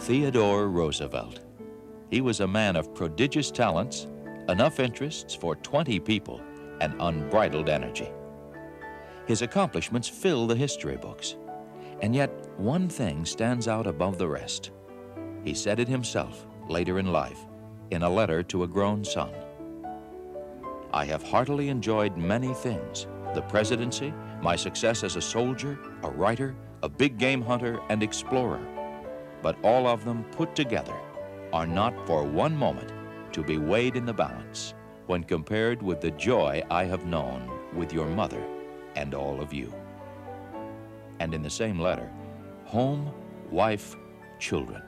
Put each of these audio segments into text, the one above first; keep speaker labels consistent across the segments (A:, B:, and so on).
A: Theodore Roosevelt. He was a man of prodigious talents, enough interests for 20 people, and unbridled energy. His accomplishments fill the history books, and yet one thing stands out above the rest. He said it himself later in life in a letter to a grown son. "I have heartily enjoyed many things: the presidency, my success as a soldier, a writer, a big game hunter, and explorer. But all of them put together are not for one moment to be weighed in the balance when compared with the joy I have known with your mother and all of you." And in the same letter, home, wife, children,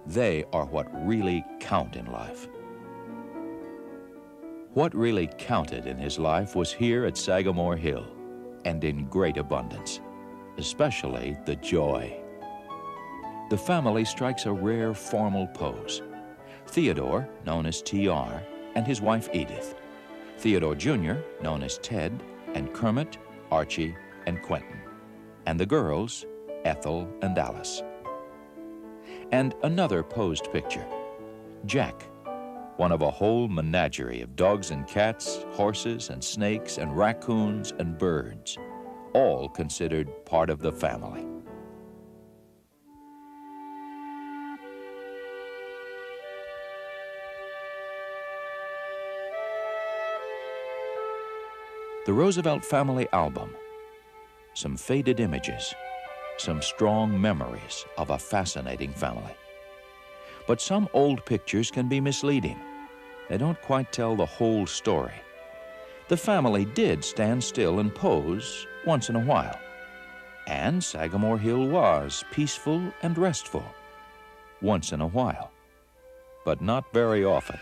A: they are what really count in life. What really counted in his life was here at Sagamore Hill, and in great abundance, especially the joy. The family strikes a rare formal pose. Theodore, known as T.R., and his wife Edith. Theodore Jr., known as Ted, and Kermit, Archie, and Quentin. And the girls, Ethel and Alice. And another posed picture, Jack, one of a whole menagerie of dogs and cats, horses and snakes and raccoons and birds, all considered part of the family. The Roosevelt Family Album. Some faded images, some strong memories of a fascinating family. But some old pictures can be misleading. They don't quite tell the whole story. The family did stand still and pose once in a while. And Sagamore Hill was peaceful and restful once in a while, but not very often.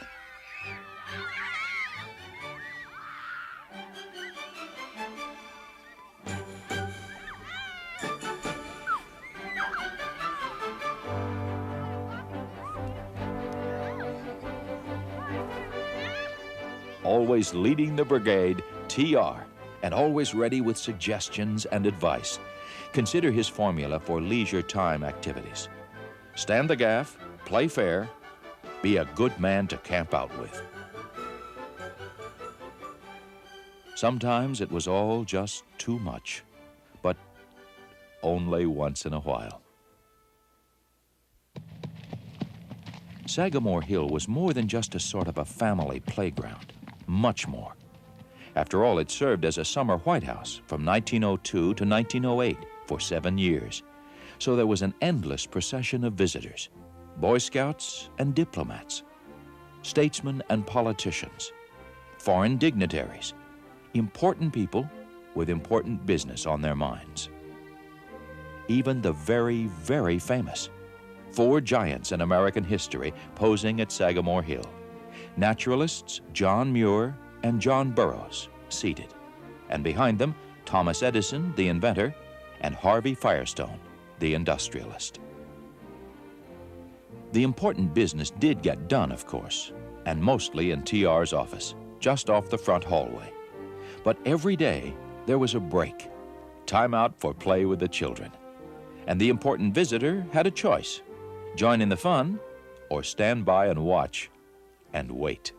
A: Always leading the brigade, T.R., and always ready with suggestions and advice. Consider his formula for leisure time activities. Stand the gaff, play fair, be a good man to camp out with. Sometimes it was all just too much, but only once in a while. Sagamore Hill was more than just a sort of a family playground. Much more. After all, it served as a summer White House from 1902 to 1908 for 7 years. So there was an endless procession of visitors, Boy Scouts and diplomats, statesmen and politicians, foreign dignitaries, important people with important business on their minds. Even the very, very famous 4 giants in American history posing at Sagamore Hill. Naturalists John Muir and John Burroughs seated, and behind them Thomas Edison, the inventor, and Harvey Firestone, the industrialist. The important business did get done, of course, and mostly in T.R.'s office, just off the front hallway. But every day there was a break, time out for play with the children. And the important visitor had a choice: join in the fun or stand by and watch and wait.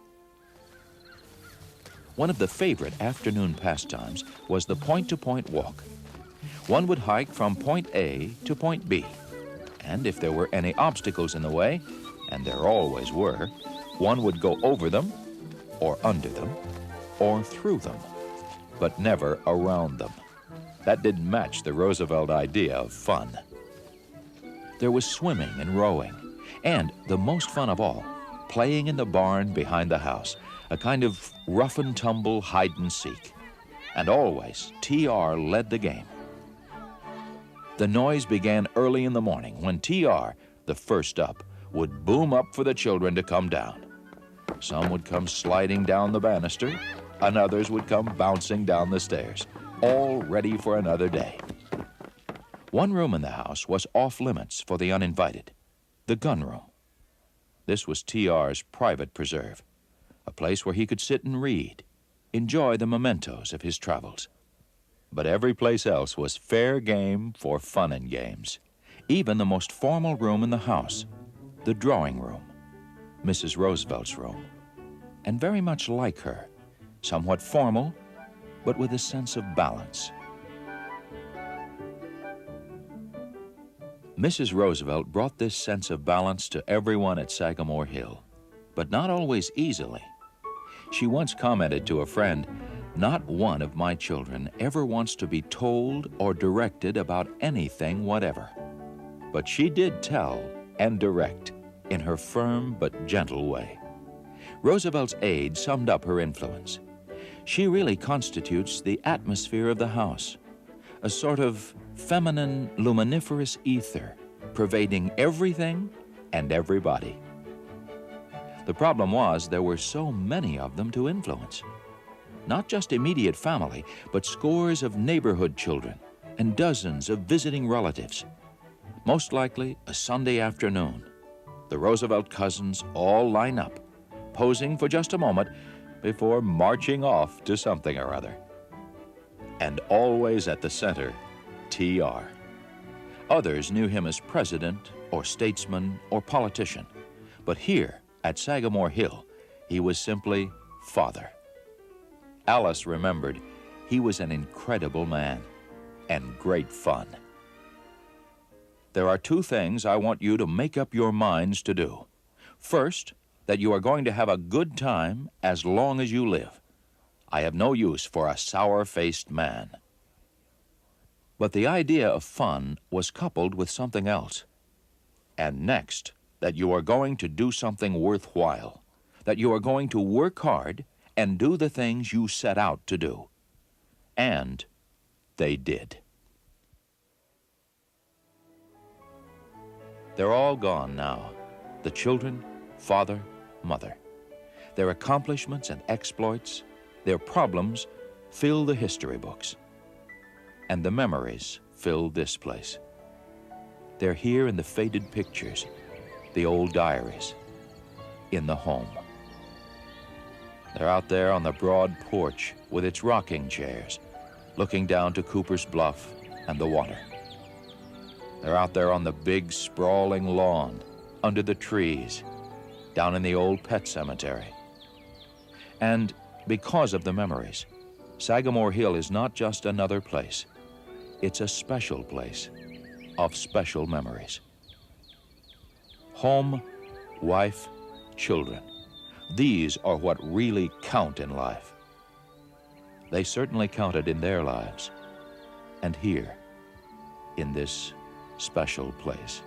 A: One of the favorite afternoon pastimes was the point-to-point walk. One would hike from point A to point B, and if there were any obstacles in the way, and there always were, one would go over them, or under them, or through them, but never around them. That didn't match the Roosevelt idea of fun. There was swimming and rowing, and the most fun of all, playing in the barn behind the house, a kind of rough-and-tumble hide-and-seek. And always, T.R. led the game. The noise began early in the morning when T.R., the first up, would boom up for the children to come down. Some would come sliding down the banister, and others would come bouncing down the stairs, all ready for another day. One room in the house was off-limits for the uninvited, the gun room. This was T.R.'s private preserve, a place where he could sit and read, enjoy the mementos of his travels. But every place else was fair game for fun and games. even the most formal room in the house, the drawing room, Mrs. Roosevelt's room, and very much like her, somewhat formal, but with a sense of balance. Mrs. Roosevelt brought this sense of balance to everyone at Sagamore Hill, but not always easily. She once commented to a friend, "Not one of my children ever wants to be told or directed about anything whatever." But she did tell and direct in her firm but gentle way. Roosevelt's aide summed up her influence. She really constitutes the atmosphere of the house, a sort of feminine luminiferous ether pervading everything and everybody. The problem was there were so many of them to influence. Not just immediate family, but scores of neighborhood children and dozens of visiting relatives. Most likely a Sunday afternoon. The Roosevelt cousins all line up, posing for just a moment before marching off to something or other. And always at the center, T.R. Others knew him as president or statesman or politician, but here at Sagamore Hill, he was simply father. Alice remembered he was an incredible man and great fun. There are two things I want you to make up your minds to do. First, that you are going to have a good time as long as you live. I have no use for a sour-faced man. But the idea of fun was coupled with something else. And next, that you are going to do something worthwhile, that you are going to work hard and do the things you set out to do. And they did. They're all gone now, the children, father, mother. Their accomplishments and exploits, their problems fill the history books. And the memories fill this place. They're here in the faded pictures, the old diaries, in the home. They're out there on the broad porch with its rocking chairs, looking down to Cooper's Bluff and the water. They're out there on the big, sprawling lawn, under the trees, down in the old pet cemetery. And because of the memories, Sagamore Hill is not just another place. It's a special place of special memories. Home, wife, children. These are what really count in life. They certainly counted in their lives, and here, in this special place.